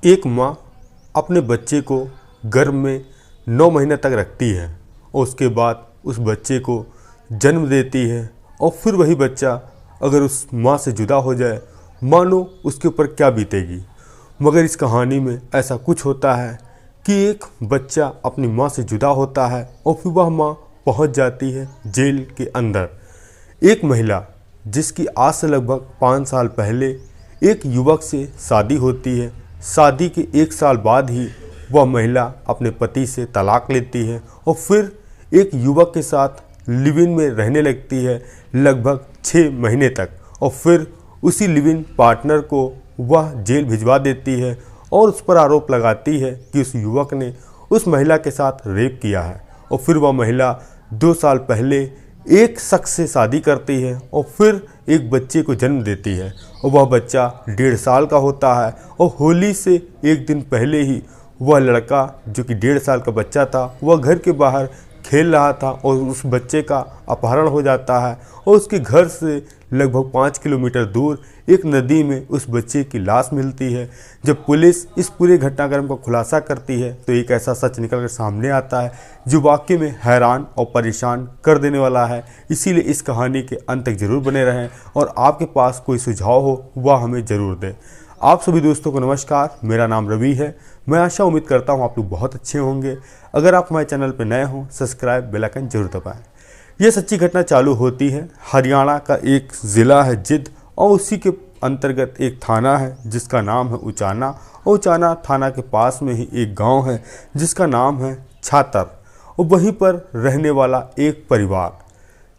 एक माँ अपने बच्चे को गर्भ में 9 महीने तक रखती है और उसके बाद उस बच्चे को जन्म देती है और फिर वही बच्चा अगर उस माँ से जुदा हो जाए, मानो उसके ऊपर क्या बीतेगी। मगर इस कहानी में ऐसा कुछ होता है कि एक बच्चा अपनी माँ से जुदा होता है और फिर वह माँ पहुँच जाती है जेल के अंदर। एक महिला जिसकी आज से लगभग 5 साल पहले एक युवक से शादी होती है, शादी के 1 साल बाद ही वह महिला अपने पति से तलाक लेती है और फिर एक युवक के साथ लिव इन में रहने लगती है लगभग 6 महीने तक और फिर उसी लिव इन पार्टनर को वह जेल भिजवा देती है और उस पर आरोप लगाती है कि उस युवक ने उस महिला के साथ रेप किया है। और फिर वह महिला 2 साल पहले एक शख्स से शादी करती है और फिर एक बच्चे को जन्म देती है और वह बच्चा 1.5 साल का होता है। और होली से एक दिन पहले ही वह लड़का जो कि 1.5 साल का बच्चा था, वह घर के बाहर खेल रहा था और उस बच्चे का अपहरण हो जाता है और उसके घर से लगभग 5 किलोमीटर दूर एक नदी में उस बच्चे की लाश मिलती है। जब पुलिस इस पूरे घटनाक्रम का खुलासा करती है तो एक ऐसा सच निकल कर सामने आता है जो वाकई में हैरान और परेशान कर देने वाला है। इसीलिए इस कहानी के अंत तक जरूर बने रहें और आपके पास कोई सुझाव हो वह हमें ज़रूर दें। आप सभी दोस्तों को नमस्कार, मेरा नाम रवि है। मैं आशा उम्मीद करता हूँ आप लोग बहुत अच्छे होंगे। अगर आप हमारे चैनल पर नए हों, सब्सक्राइब बेल आइकन जरूर दबाएं। यह सच्ची घटना चालू होती है हरियाणा का एक ज़िला है जिंद और उसी के अंतर्गत एक थाना है जिसका नाम है उचाना और उचाना थाना के पास में ही एक गांव है जिसका नाम है छातर। और वहीं पर रहने वाला एक परिवार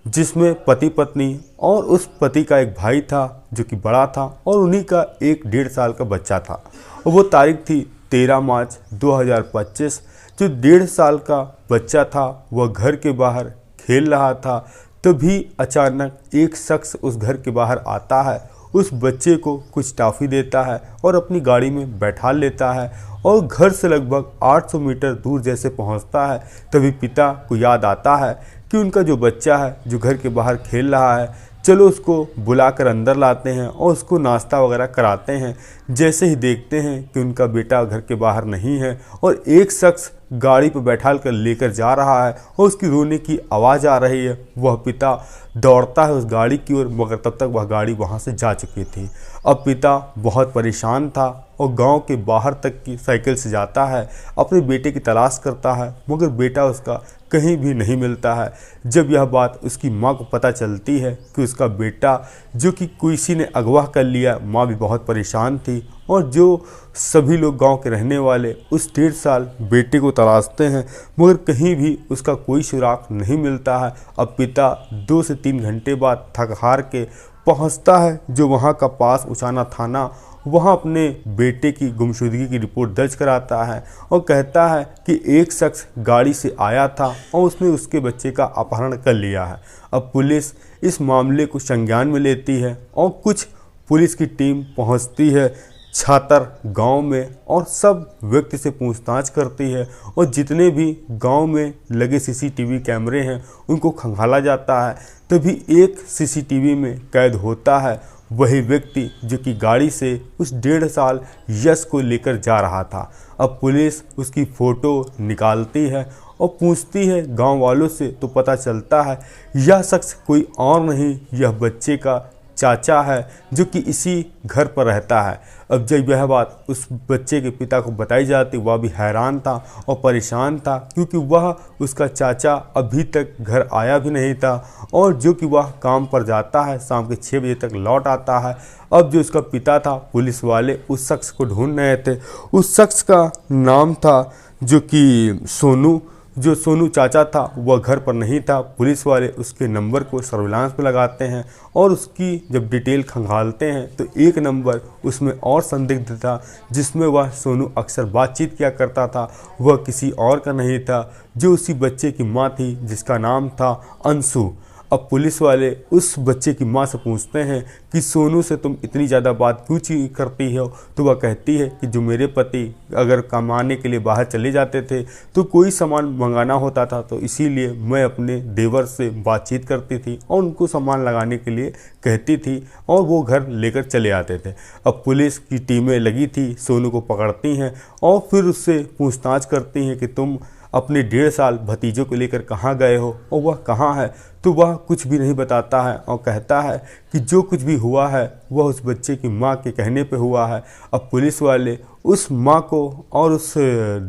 जिसमें पति पत्नी और उस पति का एक भाई था जो कि बड़ा था और उन्हीं का एक 1.5 साल का बच्चा था। और वो तारीख थी 13 मार्च 2025। जो 1.5 साल का बच्चा था वह घर के बाहर खेल रहा था, तभी अचानक एक शख्स उस घर के बाहर आता है, उस बच्चे को कुछ टॉफ़ी देता है और अपनी गाड़ी में बैठा लेता है और घर से लगभग 800 मीटर दूर जैसे पहुंचता है तभी पिता को याद आता है कि उनका जो बच्चा है जो घर के बाहर खेल रहा है, चलो उसको बुलाकर अंदर लाते हैं और उसको नाश्ता वगैरह कराते हैं। जैसे ही देखते हैं कि उनका बेटा घर के बाहर नहीं है और एक शख्स गाड़ी पर बैठाल कर लेकर जा रहा है और उसकी रोने की आवाज़ आ रही है, वह पिता दौड़ता है उस गाड़ी की ओर, मगर तब तक वह गाड़ी वहां से जा चुकी थी। अब पिता बहुत परेशान था और गांव के बाहर तक की साइकिल से जाता है, अपने बेटे की तलाश करता है, मगर बेटा उसका कहीं भी नहीं मिलता है। जब यह बात उसकी माँ को पता चलती है कि उसका बेटा जो कि किसी ने अगवा कर लिया, माँ भी बहुत परेशान थी और जो सभी लोग गांव के रहने वाले उस 1.5 साल बेटे को तलाशते हैं मगर कहीं भी उसका कोई सुराग नहीं मिलता है। अब पिता 2 से 3 घंटे बाद थक हार के पहुंचता है जो वहां का पास उचाना थाना, वहां अपने बेटे की गुमशुदगी की रिपोर्ट दर्ज कराता है और कहता है कि एक शख्स गाड़ी से आया था और उसने उसके बच्चे का अपहरण कर लिया है। अब पुलिस इस मामले को संज्ञान में लेती है और कुछ पुलिस की टीम पहुंचती है छातर गांव में और सब व्यक्ति से पूछताछ करती है और जितने भी गांव में लगे सीसीटीवी कैमरे हैं उनको खंगाला जाता है। तभी एक सीसीटीवी में कैद होता है वही व्यक्ति जो कि गाड़ी से उस 1.5 साल यश को लेकर जा रहा था। अब पुलिस उसकी फ़ोटो निकालती है और पूछती है गांव वालों से तो पता चलता है यह शख्स कोई और नहीं, यह बच्चे का चाचा है जो कि इसी घर पर रहता है। अब जब यह बात उस बच्चे के पिता को बताई जाती, वह भी हैरान था और परेशान था क्योंकि वह उसका चाचा अभी तक घर आया भी नहीं था और जो कि वह काम पर जाता है, शाम के 6 बजे तक लौट आता है। अब जो उसका पिता था, पुलिस वाले उस शख्स को ढूंढ रहे थे। उस शख्स का नाम था जो कि सोनू। जो सोनू चाचा था वह घर पर नहीं था। पुलिस वाले उसके नंबर को सर्विलांस पे लगाते हैं और उसकी जब डिटेल खंगालते हैं तो एक नंबर उसमें और संदिग्ध था जिसमें वह सोनू अक्सर बातचीत किया करता था, वह किसी और का नहीं था, जो उसी बच्चे की माँ थी जिसका नाम था अंशु। अब पुलिस वाले उस बच्चे की माँ से पूछते हैं कि सोनू से तुम इतनी ज़्यादा बात क्यों करती हो। तो वह कहती है कि जो मेरे पति अगर कमाने के लिए बाहर चले जाते थे तो कोई सामान मंगाना होता था, तो इसीलिए मैं अपने देवर से बातचीत करती थी और उनको सामान लगाने के लिए कहती थी और वो घर लेकर चले आते थे। अब पुलिस की टीमें लगी थी, सोनू को पकड़ती हैं और फिर उससे पूछताछ करती हैं कि तुम अपने 1.5 साल भतीजों को लेकर कहाँ गए हो और वह कहाँ है। तो वह कुछ भी नहीं बताता है और कहता है कि जो कुछ भी हुआ है वह उस बच्चे की माँ के कहने पे हुआ है। अब पुलिस वाले उस माँ को और उस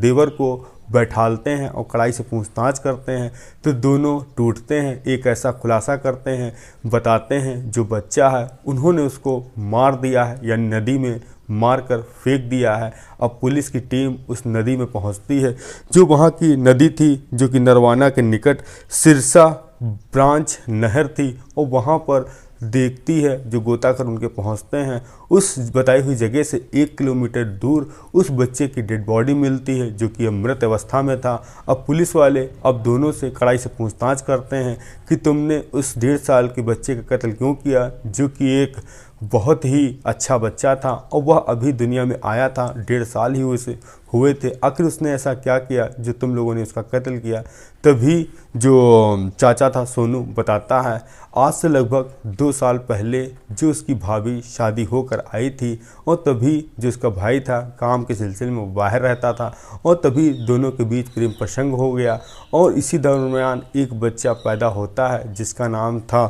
देवर को बैठालते हैं और कड़ाई से पूछताछ करते हैं, तो दोनों टूटते हैं, एक ऐसा खुलासा करते हैं, बताते हैं जो बच्चा है उन्होंने उसको मार दिया है, यानी नदी में मारकर फेंक दिया है। अब पुलिस की टीम उस नदी में पहुंचती है, जो वहां की नदी थी जो कि नरवाना के निकट सिरसा ब्रांच नहर थी, और वहां पर देखती है, जो गोताखोर उनके पहुंचते हैं, उस बताई हुई जगह से 1 किलोमीटर दूर उस बच्चे की डेड बॉडी मिलती है जो कि मृत अवस्था में था। अब पुलिस वाले अब दोनों से कड़ाई से पूछताछ करते हैं कि तुमने उस 1.5 साल के बच्चे का कत्ल क्यों किया, जो कि एक बहुत ही अच्छा बच्चा था और वह अभी दुनिया में आया था, 1.5 साल ही उसे हुए थे, आखिर उसने ऐसा क्या किया जो तुम लोगों ने उसका कत्ल किया। तभी जो चाचा था सोनू बताता है, आज से लगभग 2 साल पहले जो उसकी भाभी शादी होकर आई थी और तभी जो उसका भाई था काम के सिलसिले में बाहर रहता था और तभी दोनों के बीच प्रेम प्रसंग हो गया और इसी दरमियान एक बच्चा पैदा होता है जिसका नाम था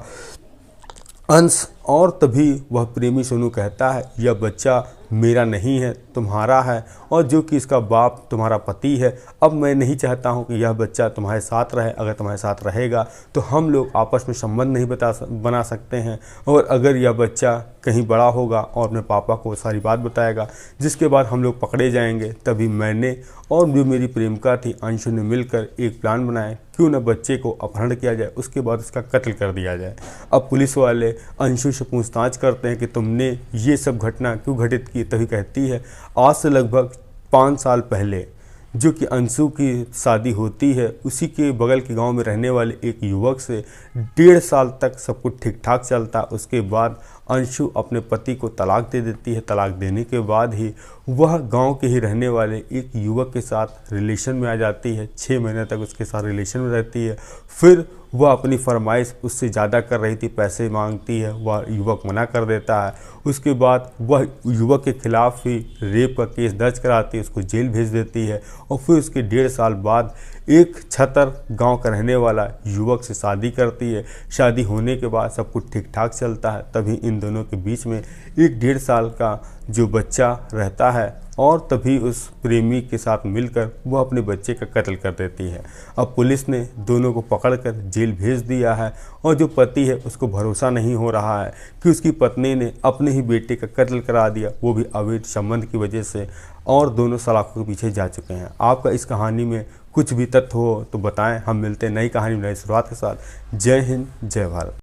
अंश। और तभी वह प्रेमी सोनू कहता है, यह बच्चा मेरा नहीं है, तुम्हारा है, और जो कि इसका बाप तुम्हारा पति है। अब मैं नहीं चाहता हूं कि यह बच्चा तुम्हारे साथ रहे, अगर तुम्हारे साथ रहेगा तो हम लोग आपस में संबंध नहीं बना सकते हैं, और अगर यह बच्चा कहीं बड़ा होगा और अपने पापा को सारी बात बताएगा, जिसके बाद हम लोग पकड़े जाएंगे। तभी मैंने और जो मेरी प्रेमिका थी अंशु ने मिलकर एक प्लान बनाया, क्यों न बच्चे को अपहरण किया जाए, उसके बाद उसका कत्ल कर दिया जाए। अब पुलिस वाले अंशु से पूछताछ करते हैं कि तुमने ये सब घटना क्यों घटित की। तभी कहती है, आज से लगभग 5 साल पहले जो कि अंशु की शादी होती है, उसी के बगल के गांव में रहने वाले एक युवक से 1.5 साल तक सब कुछ ठीक ठाक चलता। उसके बाद अंशु अपने पति को तलाक दे देती है। तलाक देने के बाद ही वह गांव के ही रहने वाले एक युवक के साथ रिलेशन में आ जाती है। 6 महीने तक उसके साथ रिलेशन में रहती है। फिर वह अपनी फरमाइश उससे ज़्यादा कर रही थी, पैसे मांगती है, वह युवक मना कर देता है। उसके बाद वह युवक के खिलाफ ही रेप का केस दर्ज कराती है, उसको जेल भेज देती है और फिर उसके 1.5 साल बाद एक छतर गांव का रहने वाला युवक से शादी करती है। शादी होने के बाद सब कुछ ठीक ठाक चलता है। तभी इन दोनों के बीच में एक 1.5 साल का जो बच्चा रहता है और तभी उस प्रेमी के साथ मिलकर वह अपने बच्चे का कत्ल कर देती है। अब पुलिस ने दोनों को पकड़कर जेल भेज दिया है और जो पति है उसको भरोसा नहीं हो रहा है कि उसकी पत्नी ने अपने ही बेटे का कत्ल करा दिया, वो भी अवैध संबंध की वजह से, और दोनों सलाखों के पीछे जा चुके हैं। आपका इस कहानी में कुछ भी तथ्य हो तो बताएं। हम मिलते हैं नई कहानी नई शुरुआत के साथ। जय हिंद, जय भारत।